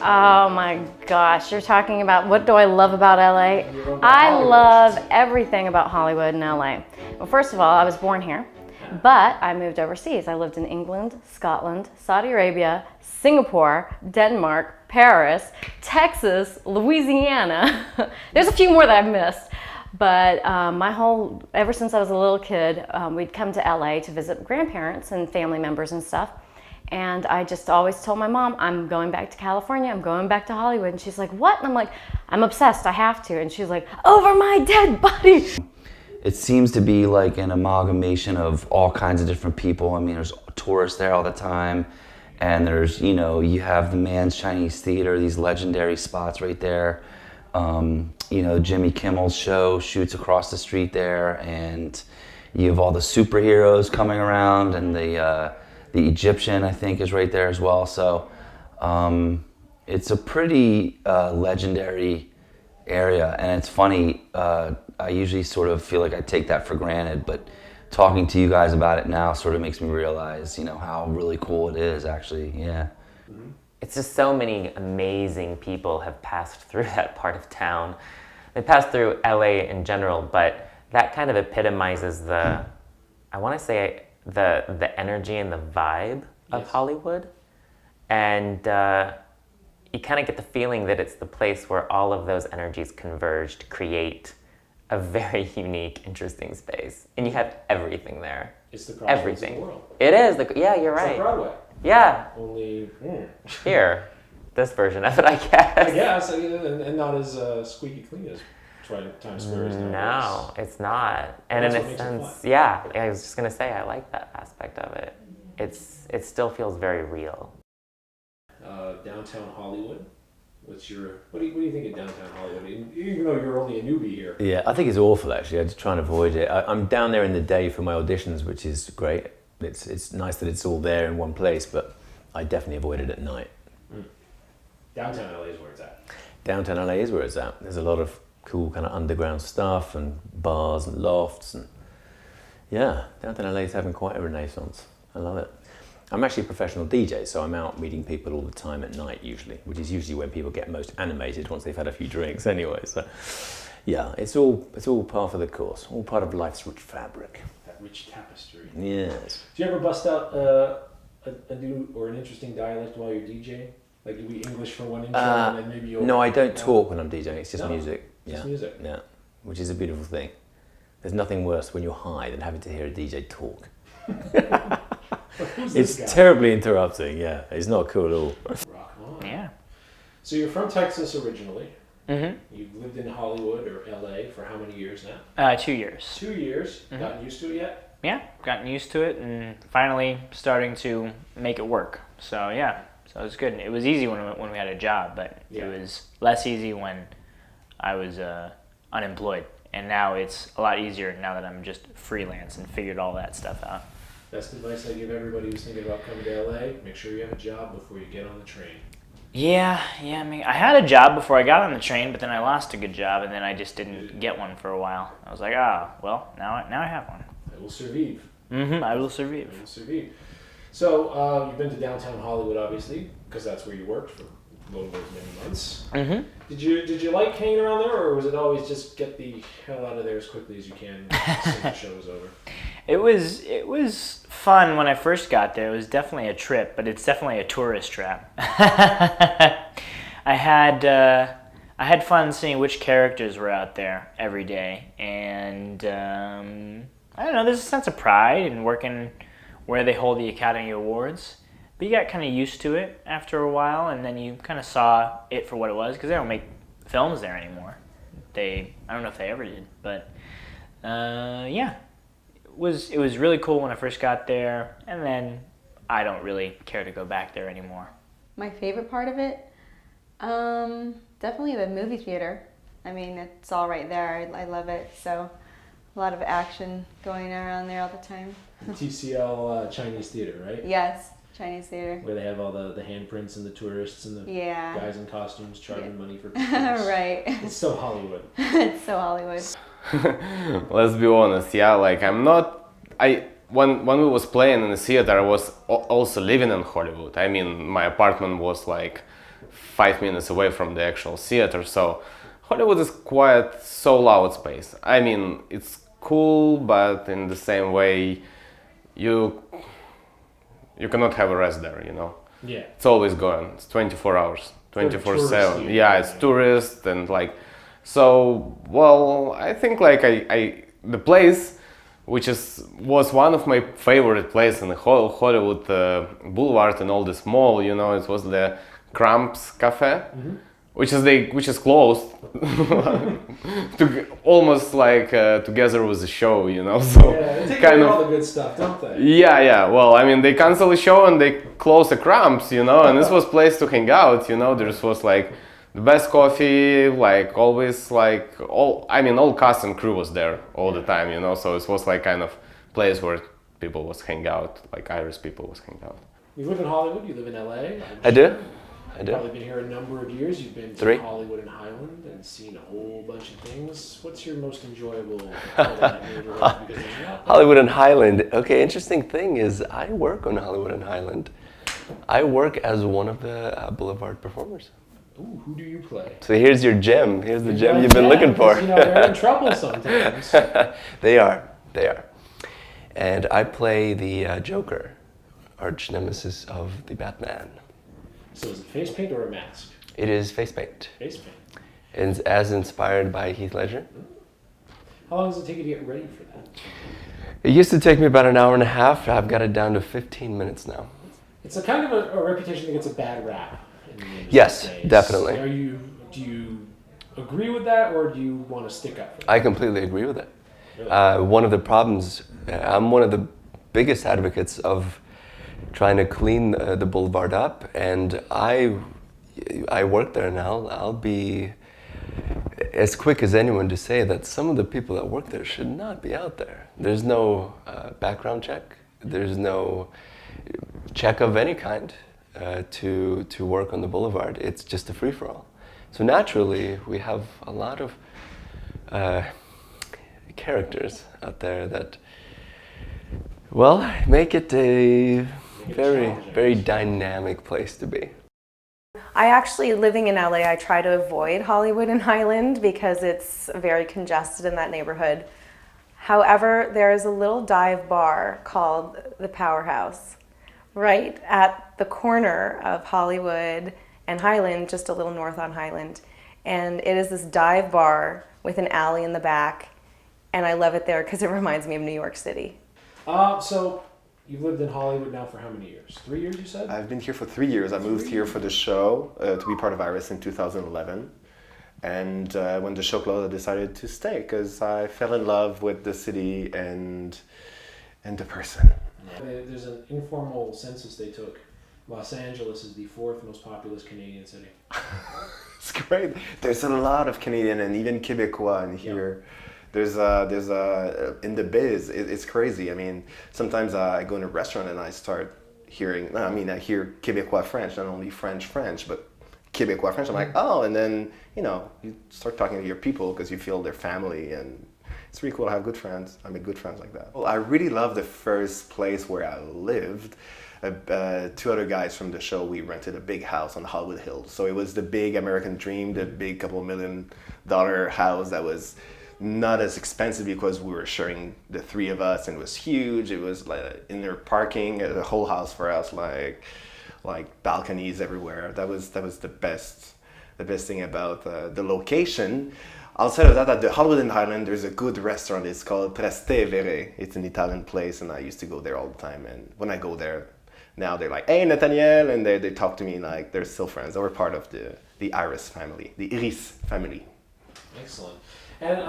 Oh my gosh, you're talking about what do I love about LA? I love everything about Hollywood and LA. Well, first of all, I was born here, but I moved overseas. I lived in England, Scotland, Saudi Arabia, Singapore, Denmark, Paris, Texas, Louisiana. There's a few more that I've missed. But ever since I was a little kid, we'd come to LA to visit grandparents and family members and stuff. And I just always told my mom, I'm going back to California, I'm going back to Hollywood. And she's like, what? And I'm like, I'm obsessed, I have to. And she's like, over my dead body. It seems to be like an amalgamation of all kinds of different people. I mean, there's tourists there all the time. And there's, you have the Mann's Chinese Theater, these legendary spots right there. Jimmy Kimmel's show shoots across the street there. And you have all the superheroes coming around, and the Egyptian, I think, is right there as well. So it's a pretty legendary area. And it's funny, I usually sort of feel like I take that for granted, but talking to you guys about it now sort of makes me realize, how really cool it is actually, yeah. It's just so many amazing people have passed through that part of town. They passed through LA in general, but that kind of epitomizes the energy and the vibe of Hollywood. And you kind of get the feeling that it's the place where all of those energies converge to create a very unique, interesting space. And you have everything there. It's the crossroads of the world. It is. Yeah, you're right. It's like Broadway. Yeah. Only here, this version of it, I guess. I guess, and not as squeaky clean as Times Square is now. No, it's not. And in a sense, I was just gonna say, I like that aspect of it. It still feels very real. Downtown Hollywood. What do you think of downtown Hollywood? Even though you're only a newbie here. Yeah, I think it's awful actually. I just try and avoid it. I'm down there in the day for my auditions, which is great. It's nice that it's all there in one place, but I definitely avoid it at night. Downtown LA is where it's at. Downtown LA is where it's at. There's a lot of cool kind of underground stuff and bars and lofts, and yeah, downtown LA is having quite a renaissance. I love it. I'm actually a professional DJ, so I'm out meeting people all the time at night usually, which is usually when people get most animated once they've had a few drinks anyway. So yeah, it's all part of the course, all part of life's rich fabric. That rich tapestry. Yes. Do you ever bust out a new or an interesting dialect while you're DJing? Like you be English for one intro and then maybe you'll... No, I don't talk when I'm DJing, it's just music. Just music? Yeah, which is a beautiful thing. There's nothing worse when you're high than having to hear a DJ talk. It's terribly interrupting, yeah. It's not cool at all. Rock on. Yeah. So you're from Texas originally. Mm-hmm. You've lived in Hollywood or LA for how many years now? 2 years. 2 years. Mm-hmm. Gotten used to it yet? Yeah, gotten used to it and finally starting to make it work. So yeah, so it was good. It was easy when we had a job, but it was less easy when I was unemployed. And now it's a lot easier now that I'm just freelance and figured all that stuff out. Best advice I give everybody who's thinking about coming to LA, make sure you have a job before you get on the train. Yeah, I mean, I had a job before I got on the train, but then I lost a good job, and then I just didn't get one for a while. I was like, well, now I have one. I will survive. I will survive. I will survive. So, you've been to downtown Hollywood, obviously, because that's where you worked for those many months. Mm-hmm. Did you like hanging around there, or was it always just get the hell out of there as quickly as you can as soon as the show was over? It was fun when I first got there. It was definitely a trip, but it's definitely a tourist trap. I had fun seeing which characters were out there every day, and I don't know. There's a sense of pride in working where they hold the Academy Awards. But you got kind of used to it after a while, and then you kind of saw it for what it was, because they don't make films there anymore. I don't know if they ever did, but yeah. It was really cool when I first got there, and then I don't really care to go back there anymore. My favorite part of it? Definitely the movie theater. I mean, it's all right there. I love it. So a lot of action going around there all the time. TCL Chinese Theater, right? Yes, Chinese theater. Where they have all the handprints and the tourists and the guys in costumes charging money for pictures. Right. It's so Hollywood. It's so Hollywood. Let's be honest, yeah, like when we was playing in the theater, I was also living in Hollywood. I mean, my apartment was like 5 minutes away from the actual theater. So Hollywood is quite so loud space. I mean, it's cool, but in the same way, you cannot have a rest there, you know. Yeah. It's always going. It's 24 hours, 24/7. touristy. Yeah, it's tourist and like, so well, I think like the place, which was one of my favorite places in the whole Hollywood Boulevard and all this mall. You know, it was the Cramps Cafe, which is closed, almost like together with the show. You know, so Yeah, they take kind away of. all the good stuff, don't they? Yeah. Well, I mean, they cancel the show and they close the Cramps, you know, and this was place to hang out, you know. There was like the best coffee, like always, like all cast and crew was there all the time, you know. So it was like kind of place where people was hang out, like Irish people was hang out. You live in Hollywood. You live in LA. I do. You've probably been here a number of years. You've been to 3. Hollywood and Highland and seen a whole bunch of things. What's your most enjoyable part of that neighborhood? Because there's not- Hollywood and Highland. Okay, interesting thing is I work on Hollywood and Highland. I work as one of the Boulevard performers. Ooh, who do you play? So here's your gem. Here's the gem you've been looking for. You know, they're in trouble sometimes. They are. And I play the Joker, arch nemesis of the Batman. So is it face paint or a mask? It is face paint. Face paint. It's as inspired by Heath Ledger. How long does it take you to get ready for that? It used to take me about an hour and a half. I've got it down to 15 minutes now. It's a kind of a reputation that gets a bad rap in the industry Yes, these days. definitely. Do you agree with that, or do you want to stick up for that? I completely agree with it. Really? One of the problems, I'm one of the biggest advocates of trying to clean the boulevard up, and I work there now. I'll be as quick as anyone to say that some of the people that work there should not be out there. There's no background check. There's no check of any kind to work on the boulevard. It's just a free-for-all. So naturally, we have a lot of characters out there that, well, make it a very dynamic place to be. I actually, living in LA, I try to avoid Hollywood and Highland because it's very congested in that neighborhood. However, there is a little dive bar called the Powerhouse right at the corner of Hollywood and Highland, just a little north on Highland. And it is this dive bar with an alley in the back, and I love it there because it reminds me of New York City. So you've lived in Hollywood now for how many years? 3 years, you said? I've been here for 3 years. I moved here for the show to be part of Iris in 2011. And when the show closed, I decided to stay because I fell in love with the city and the person. There's an informal census they took. Los Angeles is the 4th most populous Canadian city. It's great. There's a lot of Canadian and even Quebecois in here. There's in the biz, it's crazy. I mean, sometimes I go in a restaurant and I start hearing, I hear Quebecois French, not only French, but Quebecois French. I'm like, oh, and then, you start talking to your people because you feel their family, and it's really cool to have good friends. I make good friends like that. Well, I really love the first place where I lived. 2 other guys from the show, we rented a big house on Hollywood Hills. So it was the big American dream, the big $2 million house that was not as expensive because we were sharing, the 3 of us, and it was huge. It was like inner parking, the whole house for us, like balconies everywhere. That was the best thing about the location. Outside of that, at the Hollywood and Highland, there's a good restaurant. It's called Trastevere. It's an Italian place, and I used to go there all the time. And when I go there, now they're like, "Hey, Nathaniel," and they talk to me like they're still friends. They were part of the Iris family, the Iris family. Excellent. And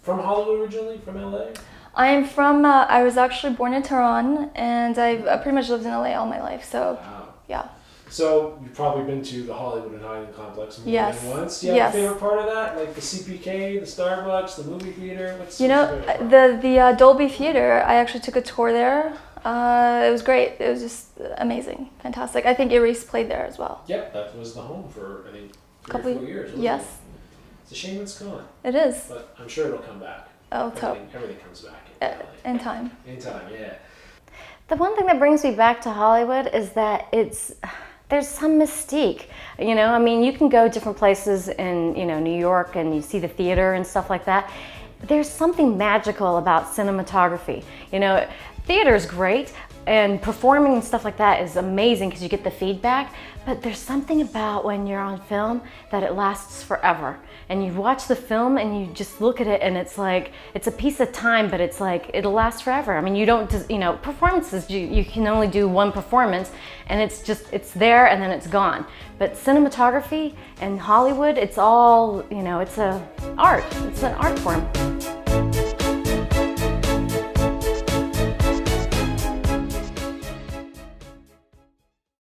from Hollywood originally, from LA? I'm from, I was actually born in Tehran, and I've pretty much lived in LA all my life, so Wow. yeah. So you've probably been to the Hollywood and Highland complex more Yes. than once. Do you have a Yes. favorite part of that? Like the CPK, the Starbucks, the movie theater? What's You your know, favorite part? the Dolby Theater, I actually took a tour there. It was great. It was just amazing, fantastic. I think Iris played there as well. Yep, that was the home for, I think, 3 Couple or 4 years. wasn't Yes, it? It's a shame it's gone, it is. but I'm sure it'll come back. Oh, let's hope. Everything comes back in LA. In time. In time, yeah. The one thing that brings me back to Hollywood is that there's some mystique. You know, I mean, you can go different places in, you know, New York and you see the theater and stuff like that. There's something magical about cinematography. You know, theater is great and performing and stuff like that is amazing because you get the feedback, but there's something about when you're on film that it lasts forever. And you watch the film and you just look at it and it's like, it's a piece of time, but it's like, it'll last forever. I mean, you don't, you know, performances, you can only do one performance and it's just, it's there and then it's gone. But cinematography and Hollywood, it's all, you know, it's an art form.